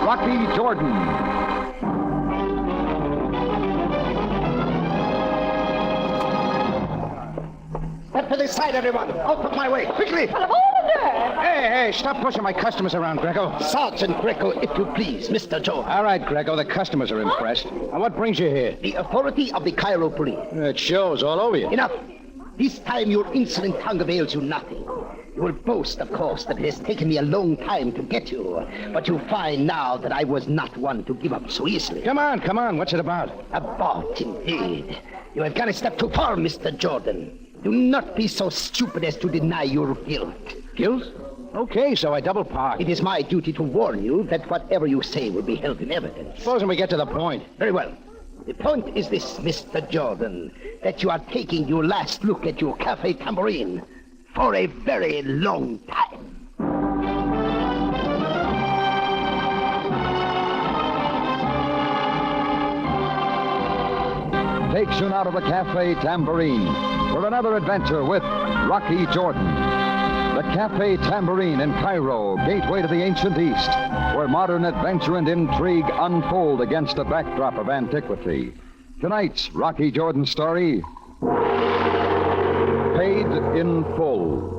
Rocky Jordan. Step to the side, everyone. Out of my way, quickly. Hey, stop pushing my customers around, Greco. Sergeant Greco, if you please, Mr. Joe. All right, Greco, the customers are impressed. Now, what brings you here? The authority of the Cairo police. It shows all over you. Enough. This time your insolent tongue avails you nothing. You will boast, of course, that it has taken me a long time to get you. But you find now that I was not one to give up so easily. Come on. What's it about? About, indeed. You have gone a step too far, Mr. Jordan. Do not be so stupid as to deny your guilt. Guilt? Okay, so I double park. It is my duty to warn you that whatever you say will be held in evidence. Supposing we get to the point. Very well. The point is this, Mr. Jordan, that you are taking your last look at your Cafe Tambourine for a very long time. Takes you now to the Cafe Tambourine for another adventure with Rocky Jordan. The Cafe Tambourine in Cairo, gateway to the ancient East, where modern adventure and intrigue unfold against a backdrop of antiquity. Tonight's Rocky Jordan story, Paid in Full.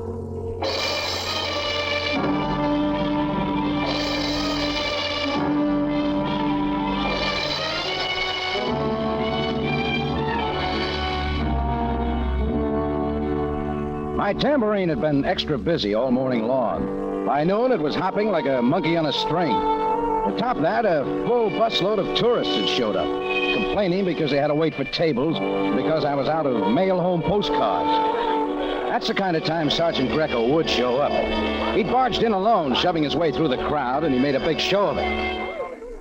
My tambourine had been extra busy all morning long. By noon, it was hopping like a monkey on a string. On top of that, a full busload of tourists had showed up, complaining because they had to wait for tables and because I was out of mail-home postcards. That's the kind of time Sergeant Greco would show up. He'd barged in alone, shoving his way through the crowd, and he made a big show of it.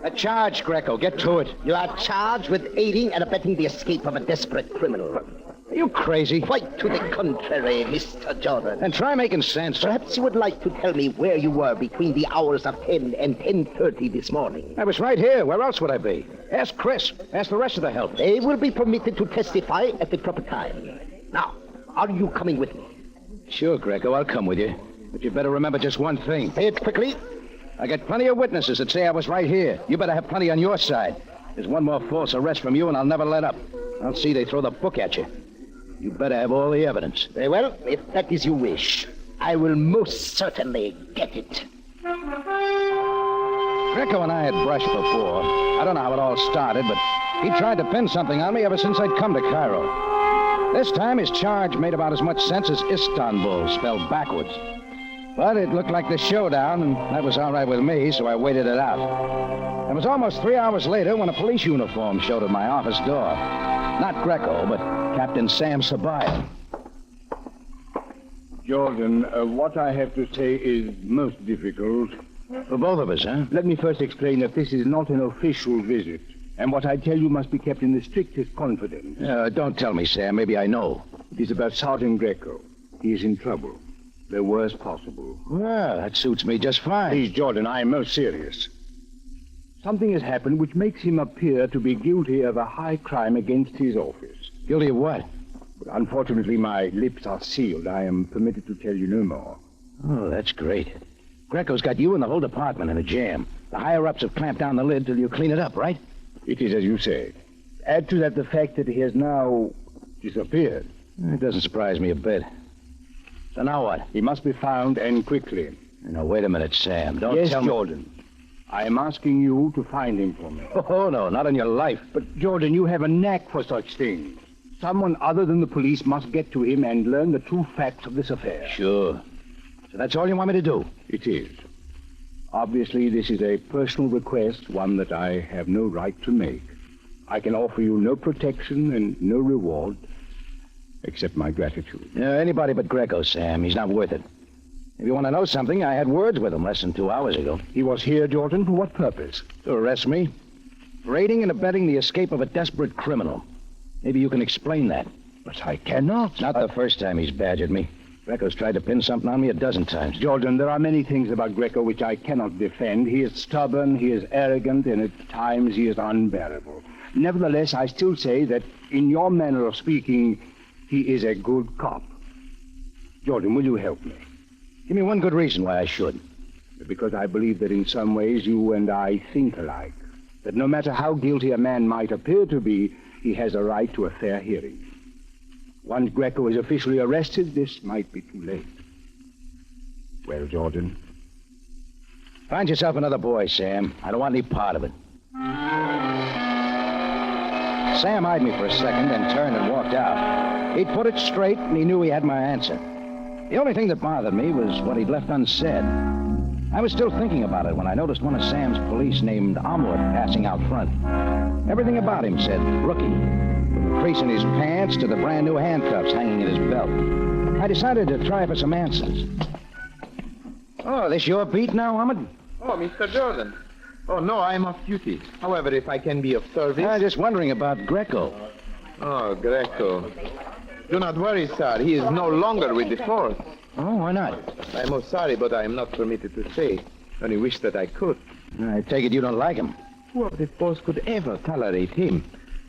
A charge, Greco. Get to it. You are charged with aiding and abetting the escape of a desperate criminal. Are you crazy? Quite to the contrary, Mr. Jordan. And try making sense. Perhaps you would like to tell me where you were between the hours of 10 and 10:30 this morning. I was right here. Where else would I be? Ask Chris. Ask the rest of the help. They will be permitted to testify at the proper time. Now, are you coming with me? Sure, Greco. I'll come with you. But you better remember just one thing. Say it quickly. I got plenty of witnesses that say I was right here. You better have plenty on your side. There's one more false arrest from you, and I'll never let up. I'll see they throw the book at you. You better have all the evidence. Very well, if that is your wish, I will most certainly get it. Greco and I had brushed before. I don't know how it all started, but he tried to pin something on me ever since I'd come to Cairo. This time, his charge made about as much sense as Istanbul, spelled backwards. But it looked like the showdown, and that was all right with me, so I waited it out. It was almost 3 hours later when a police uniform showed at my office door. Not Greco, but Captain Sam Sabaya. Jordan, what I have to say is most difficult. For both of us, huh? Let me first explain that this is not an official visit, and what I tell you must be kept in the strictest confidence. Don't tell me, Sam. Maybe I know. It is about Sergeant Greco. He is in trouble. The worst possible. Well, that suits me just fine. Please, Jordan, I am most serious. Something has happened which makes him appear to be guilty of a high crime against his office. Guilty of what? But unfortunately, my lips are sealed. I am permitted to tell you no more. Oh, that's great. Greco's got you and the whole department in a jam. The higher-ups have clamped down the lid till you clean it up, right? It is as you say. Add to that the fact that he has now disappeared. It doesn't surprise me a bit. So now what? He must be found, and quickly. Now, wait a minute, Sam. Don't yes, tell me... Jordan. I am asking you to find him for me. Oh, no, not in your life. But, Jordan, you have a knack for such things. Someone other than the police must get to him and learn the true facts of this affair. Sure. So that's all you want me to do? It is. Obviously, this is a personal request, one that I have no right to make. I can offer you no protection and no reward, except my gratitude. Anybody but Greco, Sam. He's not worth it. If you want to know something, I had words with him less than 2 hours ago. He was here, Jordan, for what purpose? To arrest me. For aiding and abetting the escape of a desperate criminal. Maybe you can explain that. But I cannot. Not the first time he's badgered me. Greco's tried to pin something on me a dozen times. Jordan, there are many things about Greco which I cannot defend. He is stubborn, he is arrogant, and at times he is unbearable. Nevertheless, I still say that, in your manner of speaking, he is a good cop. Jordan, will you help me? Give me one good reason why I should. Because I believe that in some ways you and I think alike. That no matter how guilty a man might appear to be, he has a right to a fair hearing. Once Greco is officially arrested, this might be too late. Well, Jordan? Find yourself another boy, Sam. I don't want any part of it. Sam eyed me for a second, then turned and walked out. He'd put it straight, and he knew he had my answer. The only thing that bothered me was what he'd left unsaid. I was still thinking about it when I noticed one of Sam's police named Omelet passing out front. Everything about him said rookie, from the crease in his pants to the brand new handcuffs hanging in his belt. I decided to try for some answers. Oh, this your beat now, Omelet? Oh, Mr. Jordan. Oh, no, I'm off duty. However, if I can be of service... I'm just wondering about Greco. Oh, Greco. Do not worry, sir. He is no longer with the force. Oh, why not? I'm most sorry, but I am not permitted to say. Only wish that I could. I take it you don't like him. Who of the force could ever tolerate him?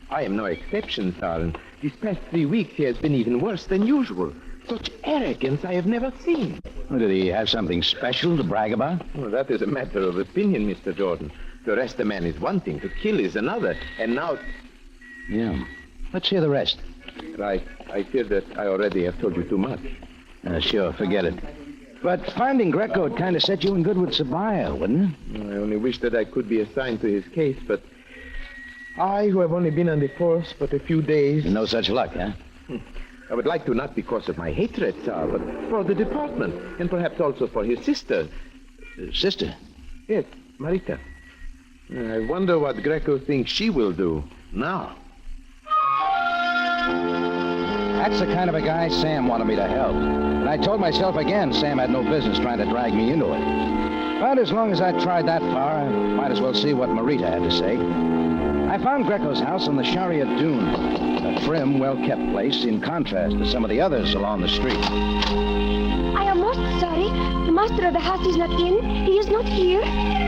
I am no exception, sir. And these past 3 weeks he has been even worse than usual. Such arrogance I have never seen. Well, did he have something special to brag about? Oh, that is a matter of opinion, Mr. Jordan. To arrest a man is one thing, to kill is another. And now... Yeah. Let's hear the rest. Right. I fear that I already have told you too much. Sure, forget it. But finding Greco would kind of set you in good with Sabaya, wouldn't it? I only wish that I could be assigned to his case, but I, who have only been on the force but a few days... No such luck, huh? I would like to, not because of my hatred, sir, but for the department, and perhaps also for his sister. Sister? Yes, Marita. I wonder what Greco thinks she will do now. That's the kind of a guy Sam wanted me to help. And I told myself again Sam had no business trying to drag me into it. But as long as I tried that far, I might as well see what Marita had to say. I found Greco's house on the Sharia Dune, a trim, well-kept place in contrast to some of the others along the street. I am most sorry. The master of the house is not in. He is not here.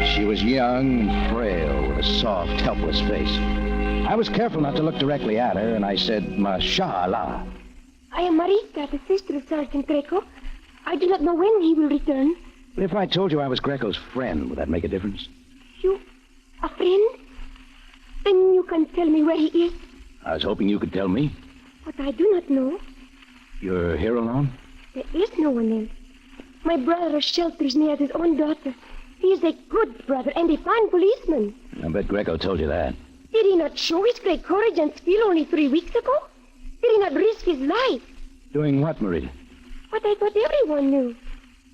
She was young and frail, with a soft, helpless face. I was careful not to look directly at her, and I said, Mashallah. I am Marita, the sister of Sergeant Greco. I do not know when he will return. If I told you I was Greco's friend, would that make a difference? You, a friend? Then you can tell me where he is. I was hoping you could tell me. But I do not know. You're here alone? There is no one else. My brother shelters me as his own daughter. He is a good brother and a fine policeman. I bet Greco told you that. Did he not show his great courage and skill only 3 weeks ago? Did he not risk his life? Doing what, Marita? What I thought everyone knew.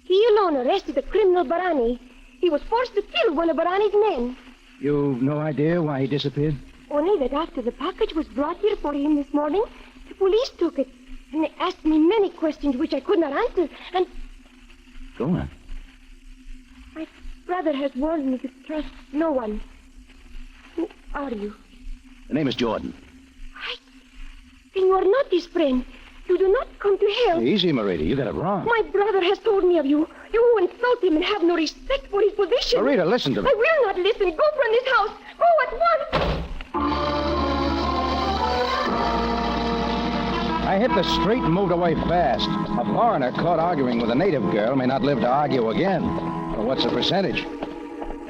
He alone arrested the criminal Barani. He was forced to kill one of Barani's men. You've no idea why he disappeared? Only that after the package was brought here for him this morning, the police took it. And they asked me many questions which I could not answer. And Go on. my brother has warned me to trust no one. Who are you? The name is Jordan. Then you are not his friend. You do not come to help. Easy, Marita. You got it wrong. My brother has told me of you. You insult him and have no respect for his position. Marita, listen to me. I will not listen. Go from this house. Go at once. I hit the street and moved away fast. A foreigner caught arguing with a native girl may not live to argue again. Well, what's the percentage?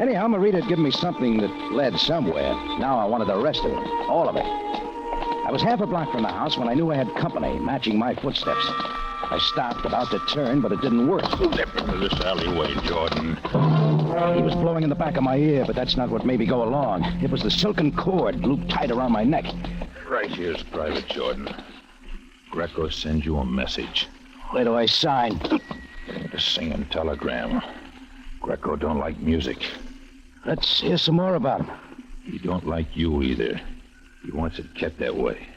Anyhow, Marita had given me something that led somewhere. Now I wanted the rest of it. All of it. I was half a block from the house when I knew I had company matching my footsteps. I stopped, about to turn, but it didn't work. Step into this alleyway, Jordan. He was blowing in the back of my ear, but that's not what made me go along. It was the silken cord looped tight around my neck. Right here's Private Jordan. Greco sends you a message. Where do I sign? A singing telegram. Greco don't like music. Let's hear some more about him. He don't like you either. He wants it kept that way.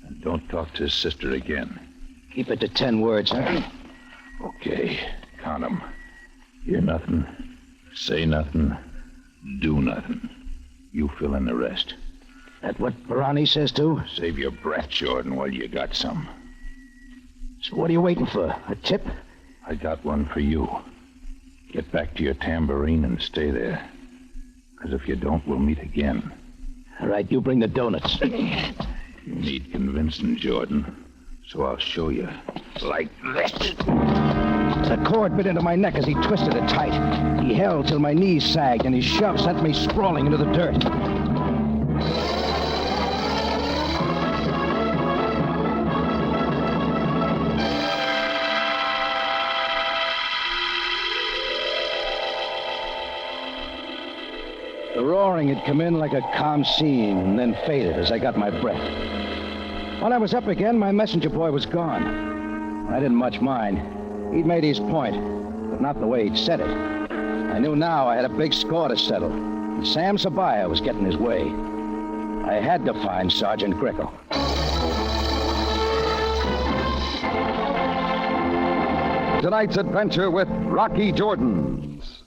And don't talk to his sister again. Keep it to 10 words, huh? Okay, count 'em. Hear nothing, say nothing, do nothing. You fill in the rest. That what Barani says, too? Save your breath, Jordan, while you got some. So what are you waiting for? A tip? I got one for you. Get back to your tambourine and stay there. Because if you don't, we'll meet again. All right, you bring the donuts. You need convincing, Jordan. So I'll show you. Like this. The cord bit into my neck as he twisted it tight. He held till my knees sagged, and his shove sent me sprawling into the dirt. The roaring had come in like a calm scene and then faded as I got my breath. When I was up again, my messenger boy was gone. I didn't much mind. He'd made his point, but not the way he'd said it. I knew now I had a big score to settle, and Sam Sabaya was getting his way. I had to find Sergeant Greco. Tonight's adventure with Rocky Jordans.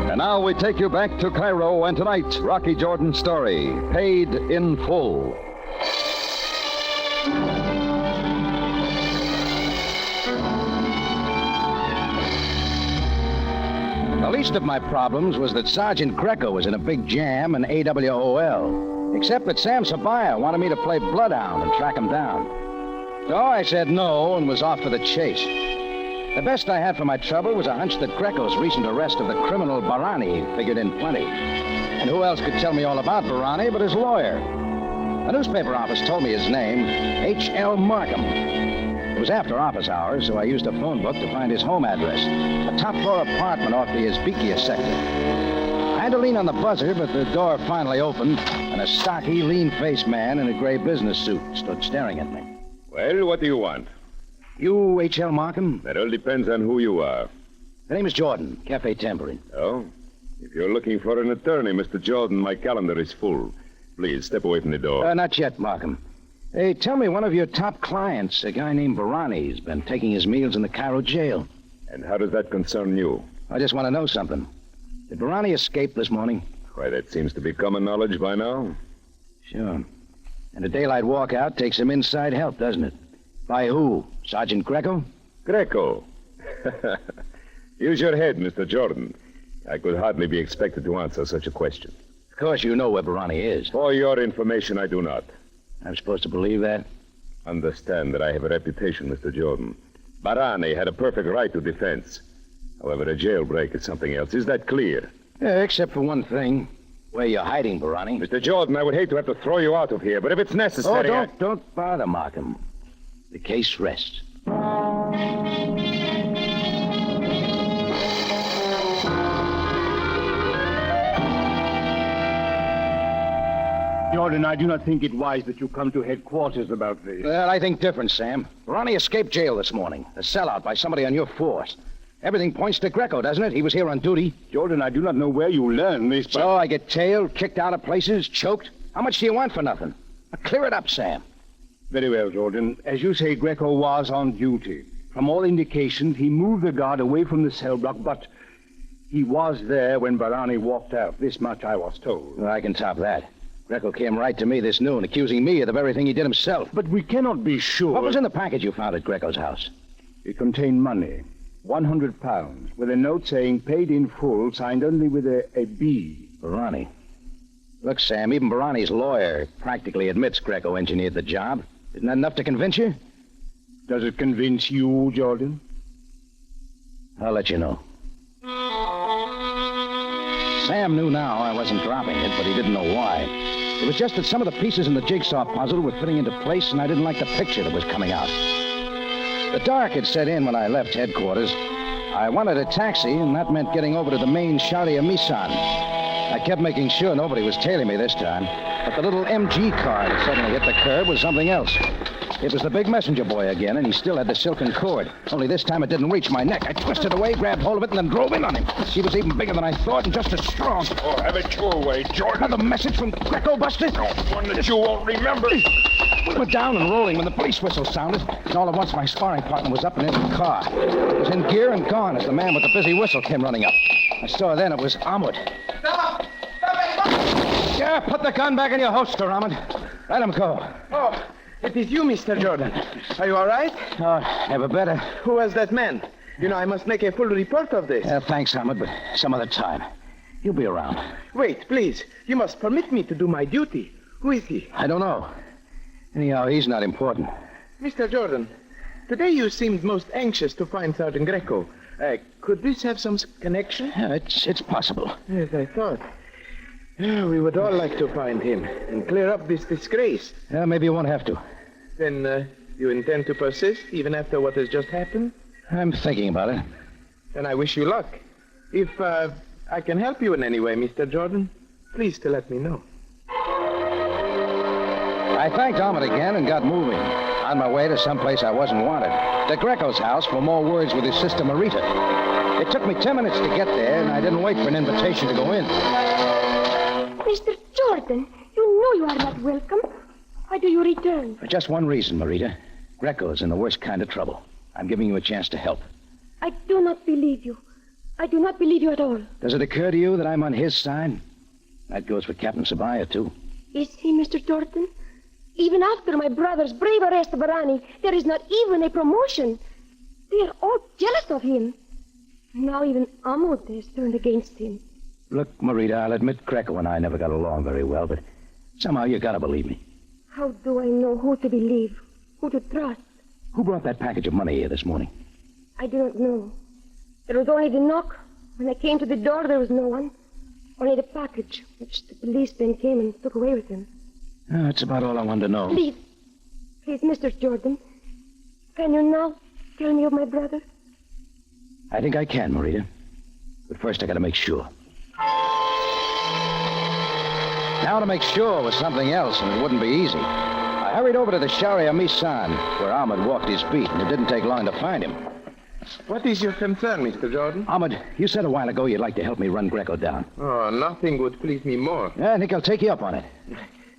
And now we take you back to Cairo and tonight's Rocky Jordan story, Paid in Full. The least of my problems was that Sergeant Greco was in a big jam in AWOL, except that Sam Sabaya wanted me to play bloodhound and track him down. So I said no and was off for the chase. The best I had for my trouble was a hunch that Greco's recent arrest of the criminal Barani figured in plenty. And who else could tell me all about Barani but his lawyer? The newspaper office told me his name, H.L. Markham. It was after office hours, so I used a phone book to find his home address, a top-floor apartment off the Izbikia sector. I had to lean on the buzzer, but the door finally opened, and a stocky, lean-faced man in a gray business suit stood staring at me. Well, what do you want? You H.L. Markham? That all depends on who you are. The name is Jordan, Cafe Tambourine. Oh? If you're looking for an attorney, Mr. Jordan, my calendar is full. Please, step away from the door. Not yet, Markham. Hey, tell me, one of your top clients, a guy named Barani, has been taking his meals in the Cairo jail. And how does that concern you? I just want to know something. Did Barani escape this morning? Why, that seems to be common knowledge by now. Sure. And a daylight walkout takes some inside help, doesn't it? By who? Sergeant Greco? Greco. Use your head, Mr. Jordan. I could hardly be expected to answer such a question. Of course you know where Barani is. For your information, I do not. I'm supposed to believe that? Understand that I have a reputation, Mr. Jordan. Barani had a perfect right to defense. However, a jailbreak is something else. Is that clear? Yeah, except for one thing. Where you're hiding, Barani. Mr. Jordan, I would hate to have to throw you out of here, but if it's necessary... Don't bother, Markham. The case rests. Jordan, I do not think it wise that you come to headquarters about this. Well, I think different, Sam. Barani escaped jail this morning. A sellout by somebody on your force. Everything points to Greco, doesn't it? He was here on duty. Jordan, I do not know where you learned this, but... So I get tailed, kicked out of places, choked. How much do you want for nothing? Now, clear it up, Sam. Very well, Jordan. As you say, Greco was on duty. From all indications, he moved the guard away from the cell block, but he was there when Barani walked out. This much I was told. Well, I can top that. Greco came right to me this noon, accusing me of the very thing he did himself. But we cannot be sure. What was in the package you found at Greco's house? It contained money, 100 pounds, with a note saying paid in full, signed only with a B. Barani. Look, Sam, even Barani's lawyer practically admits Greco engineered the job. Isn't that enough to convince you? Does it convince you, Jordan? I'll let you know. Sam knew now I wasn't dropping it, but he didn't know why. It was just that some of the pieces in the jigsaw puzzle were fitting into place, and I didn't like the picture that was coming out. The dark had set in when I left headquarters. I wanted a taxi, and that meant getting over to the main Sharia Misan. I kept making sure nobody was tailing me this time, but the little MG car that suddenly hit the curb was something else. It was the big messenger boy again, and he still had the silken cord. Only this time it didn't reach my neck. I twisted away, grabbed hold of it, and then drove in on him. She was even bigger than I thought and just as strong. Oh, have it your way, Jordan. Another message from Greco, Buster? One that you won't remember. We were down and rolling when the police whistle sounded, and all at once my sparring partner was up and in the car. It was in gear and gone as the man with the busy whistle came running up. I saw then it was Ahmed. Stop! Stop! Yeah, put the gun back in your holster, Ahmed. Let him go. Oh, it is you, Mr. Jordan. Are you all right? Oh, never better. Who was that man? You know, I must make a full report of this. Thanks, Ahmed, but some other time. He'll be around. Wait, please. You must permit me to do my duty. Who is he? I don't know. Anyhow, he's not important. Mr. Jordan, today you seemed most anxious to find Sergeant Greco. Could this have some connection? Yeah, it's possible. Yes, I thought. Yeah, we would all like to find him and clear up this disgrace. Yeah, maybe you won't have to. Then you intend to persist even after what has just happened? I'm thinking about it. Then I wish you luck. If I can help you in any way, Mr. Jordan, please to let me know. I thanked Ahmed again and got moving. On my way to someplace I wasn't wanted. To Greco's house for more words with his sister Marita. It took me 10 minutes to get there, and I didn't wait for an invitation to go in. Mr. Jordan, you know you are not welcome. Why do you return? For just one reason, Marita. Greco's in the worst kind of trouble. I'm giving you a chance to help. I do not believe you. I do not believe you at all. Does it occur to you that I'm on his side? That goes for Captain Sabaya, too. Is he, Mr. Jordan? Even after my brother's brave arrest of Barani, there is not even a promotion. They are all jealous of him. Now even Ahmed has turned against him. Look, Marita, I'll admit Greco and I never got along very well, but somehow you gotta believe me. How do I know who to believe, who to trust? Who brought that package of money here this morning? I do not know. There was only the knock. When I came to the door, there was no one. Only the package, which the policeman came and took away with him. Oh, that's about all I wanted to know. Please, Mr. Jordan, can you now tell me of my brother? I think I can, Marita. But first I gotta make sure. Now to make sure was something else, and it wouldn't be easy. I hurried over to the Sharia Misan, where Ahmed walked his beat, and it didn't take long to find him. What is your concern, Mr. Jordan? Ahmed, you said a while ago you'd like to help me run Greco down. Oh, nothing would please me more. Yeah, I think I'll take you up on it.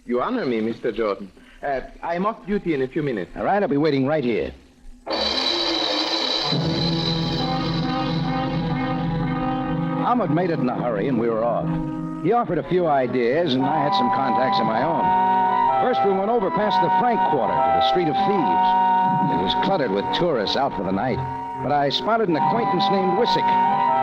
You honor me, Mr. Jordan. I am off duty in a few minutes. All right, I'll be waiting right here. Ahmed made it in a hurry, and we were off. He offered a few ideas, and I had some contacts of my own. First, we went over past the Frank Quarter to the Street of Thieves. It was cluttered with tourists out for the night, but I spotted an acquaintance named Wissick,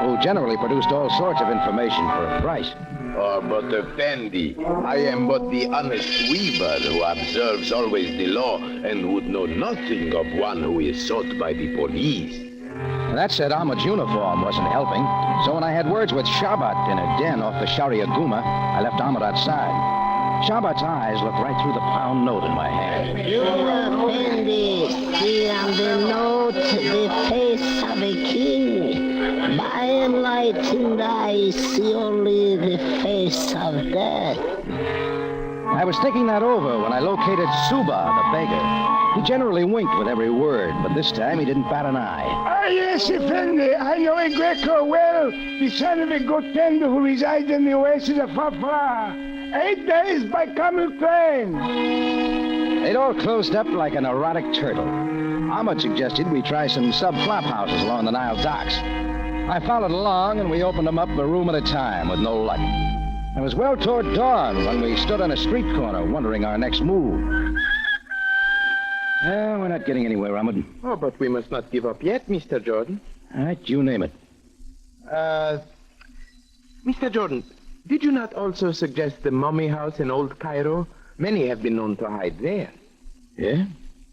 who generally produced all sorts of information for a price. Oh, but Effendi, I am but the honest weaver who observes always the law and would know nothing of one who is sought by the police. That said, Ahmed's uniform wasn't helping, so when I had words with Shabat in a den off the Sharia Guma, I left Ahmed outside. Shabat's eyes looked right through the pound note in my hand. You Effendi, see on the note the face of a king. By enlightened eyes, see only the face of death. I was thinking that over when I located Suba, the beggar. He generally winked with every word, but this time he didn't bat an eye. Ah, yes, Effendi. I know a Greco well, the son of a good tender who resides in the oasis of Fafra. 8 days by camel train. They'd all closed up like an erotic turtle. Ahmed suggested we try some sub-flop houses along the Nile docks. I followed along, and we opened them up a room at a time with no luck. It was well toward dawn when we stood on a street corner wondering our next move. We're not getting anywhere, Ahmed. Oh, but we must not give up yet, Mr. Jordan. All right, you name it. Mr. Jordan, did you not also suggest the mummy house in Old Cairo? Many have been known to hide there. Yeah?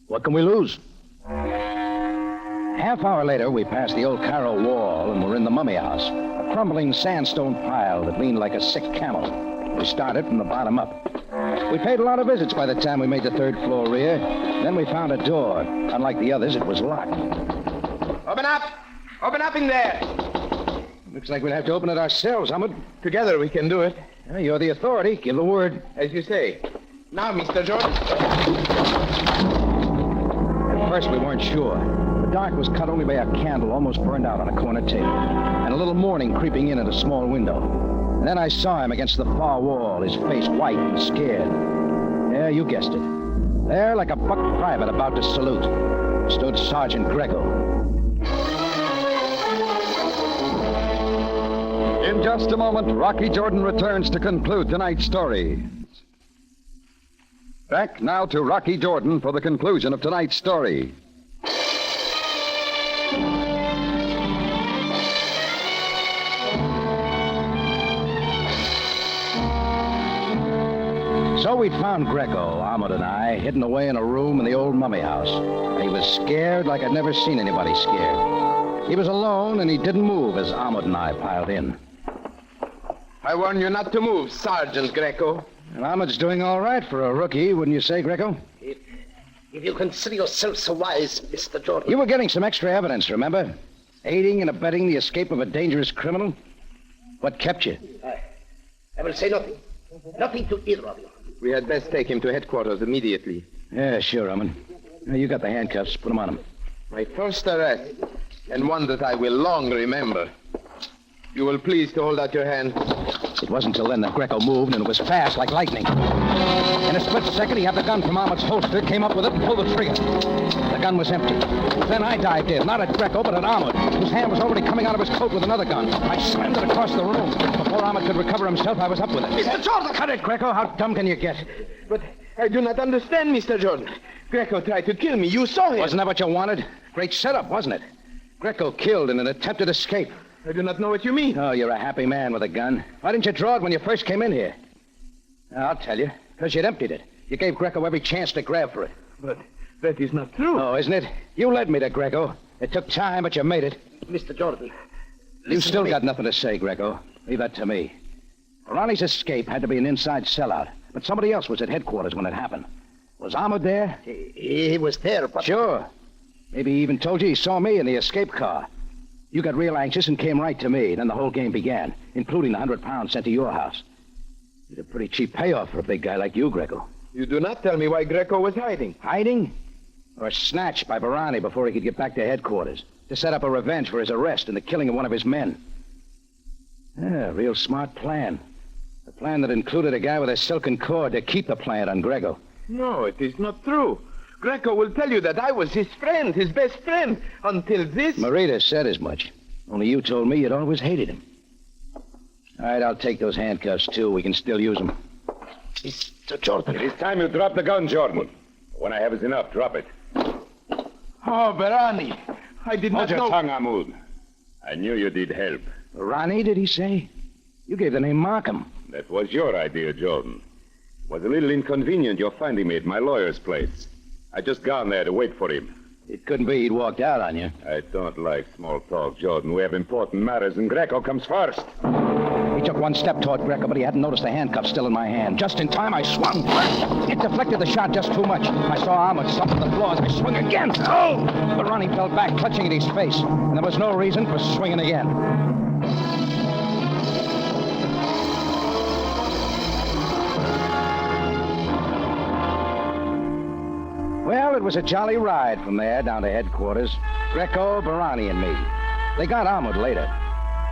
What can we lose? Half hour later, we passed the Old Cairo wall and were in the mummy house, a crumbling sandstone pile that leaned like a sick camel. We started from the bottom up. We paid a lot of visits by the time we made the third floor rear. Then we found a door. Unlike the others, it was locked. Open up! Open up in there! Looks like we'll have to open it ourselves, Ahmed. Together we can do it. You're the authority. Give the word. As you say. Now, Mr. Jordan. At first, we weren't sure. The dark was cut only by a candle almost burned out on a corner table, and a little morning creeping in at a small window. And then I saw him against the far wall, his face white and scared. Yeah, you guessed it. There, like a buck private about to salute, stood Sergeant Greco. In just a moment, Rocky Jordan returns to conclude tonight's story. Back now to Rocky Jordan for the conclusion of tonight's story. So we we'd found Greco, Ahmed and I, hidden away in a room in the old mummy house. And he was scared like I'd never seen anybody scared. He was alone, and he didn't move as Ahmed and I piled in. I warn you not to move, Sergeant Greco. And Ahmed's doing all right for a rookie, wouldn't you say, Greco? If you consider yourself so wise, Mr. Jordan. You were getting some extra evidence, remember? Aiding and abetting the escape of a dangerous criminal? What kept you? I will say nothing. Nothing to either of you. We had best take him to headquarters immediately. Yeah, sure, Ahmed. Now, you got the handcuffs. Put them on him. My first arrest, and one that I will long remember. You will please to hold out your hand. It wasn't till then that Greco moved, and it was fast like lightning. In a split second, he had the gun from Ahmed's holster, came up with it, and pulled the trigger. The gun was empty. Then I dived in, not at Greco, but at Ahmed, whose hand was already coming out of his coat with another gun. I slammed it across the room. Before Ahmed could recover himself, I was up with it. Mr. Jordan! Cut it, Greco. How dumb can you get? But I do not understand, Mr. Jordan. Greco tried to kill me. You saw him. Wasn't that what you wanted? Great setup, wasn't it? Greco killed in an attempted escape. I do not know what you mean. Oh, you're a happy man with a gun. Why didn't you draw it when you first came in here? I'll tell you. Because you'd emptied it. You gave Greco every chance to grab for it. But that is not true. Oh, isn't it? You led me to Greco. It took time, but you made it. Mr. Jordan. You've still got nothing to say, Greco. Leave that to me. Ronnie's escape had to be an inside sellout. But somebody else was at headquarters when it happened. Was Ahmed there? He was there, but... Sure. Maybe he even told you he saw me in the escape car. You got real anxious and came right to me. Then the whole game began, including the 100 pounds sent to your house. It's a pretty cheap payoff for a big guy like you, Greco. You do not tell me why Greco was hiding. Hiding? Or snatched by Barani before he could get back to headquarters. To set up a revenge for his arrest and the killing of one of his men. Yeah, real smart plan. A plan that included a guy with a silken cord to keep the plant on Greco. No, it is not true. Greco will tell you that I was his friend, his best friend, until this... Marita said as much. Only you told me you'd always hated him. All right, I'll take those handcuffs, too. We can still use them. Mr. Jordan. It is time you drop the gun, Jordan. When I have is enough, drop it. Oh, Barani. I did not Hold know... your tongue, Ahmed. I knew you did help. Ronnie, did he say? You gave the name Markham. That was your idea, Jordan. It was a little inconvenient your finding me at my lawyer's place. I just gone there to wait for him. It couldn't be he'd walked out on you. I don't like small talk, Jordan. We have important matters, and Greco comes first. He took one step toward Greco, but he hadn't noticed the handcuffs still in my hand. Just in time, I swung. It deflected the shot just too much. I saw Ahmed slump to the floor as I swung again. Oh! But Ronnie fell back, clutching at his face. And there was no reason for swinging again. Well, it was a jolly ride from there down to headquarters. Greco, Barani, and me. They got Ahmed later.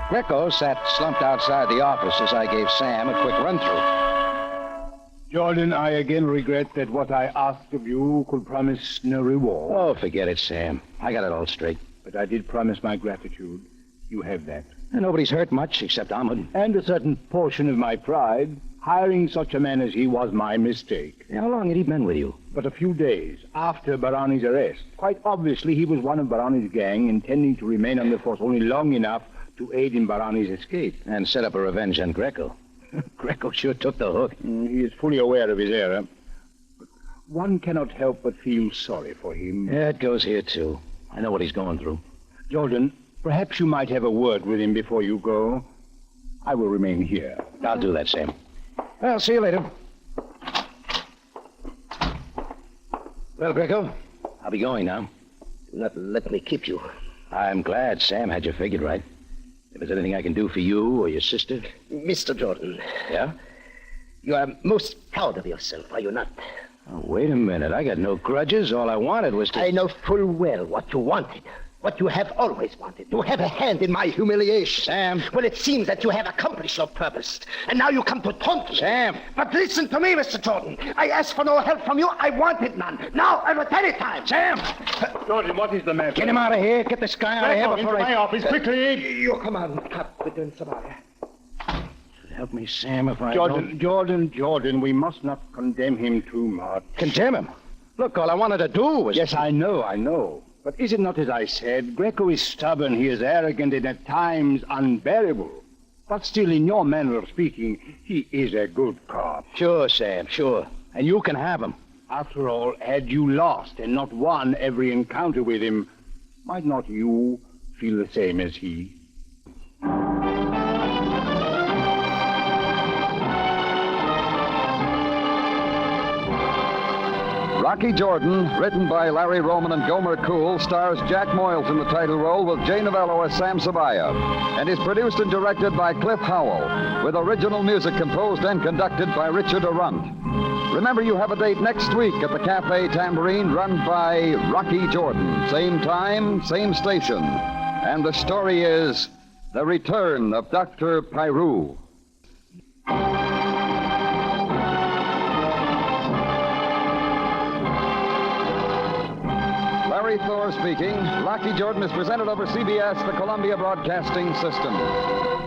Greco sat slumped outside the office as I gave Sam a quick run-through. Jordan, I again regret that what I asked of you could promise no reward. Oh, forget it, Sam. I got it all straight. But I did promise my gratitude. You have that. And nobody's hurt much except Ahmed. And a certain portion of my pride. Hiring such a man as he was my mistake. How long had he been with you? But a few days after Barani's arrest. Quite obviously, he was one of Barani's gang, intending to remain on the force only long enough to aid in Barani's escape. And set up a revenge on Greco. Greco sure took the hook. He is fully aware of his error. But one cannot help but feel sorry for him. Yeah, it goes here, too. I know what he's going through. Jordan, perhaps you might have a word with him before you go. I will remain here. I'll do that, Sam. Well, see you later. Well, Greco, I'll be going now. Do not let me keep you. I'm glad Sam had you figured right. If there's anything I can do for you or your sister... Mr. Jordan. Yeah? You are most proud of yourself, are you not? Oh, wait a minute. I got no grudges. All I wanted was to... I know full well what you wanted. What you have always wanted. To have a hand in my humiliation. Sam. Well, it seems that you have accomplished your purpose. And now you come to taunt me. Sam. But listen to me, Mr. Jordan. I asked for no help from you. I wanted none. Now and at any time. Sam! Jordan, what is the matter? Get him out of here. Get this guy out of here before my office, quickly. You come on, Captain Sabaya. Help me, Sam, if I Jordan, we must not condemn him too much. Condemn him? Look, all I wanted to do was... Yes, I know. But is it not as I said? Greco is stubborn, he is arrogant, and at times unbearable. But still, in your manner of speaking, he is a good cop. Sure, Sam, sure. and you can have him. After all, had you lost and not won every encounter with him, might not you feel the same as he? Rocky Jordan, written by Larry Roman and Gomer Cool, stars Jack Moyles in the title role with Jay Novello as Sam Sabaya, and is produced and directed by Cliff Howell, with original music composed and conducted by Richard Arundt. Remember, you have a date next week at the Cafe Tambourine, run by Rocky Jordan. Same time, same station. And the story is The Return of Dr. Pirou. Larry Thor speaking. Rocky Jordan is presented over CBS, the Columbia Broadcasting System.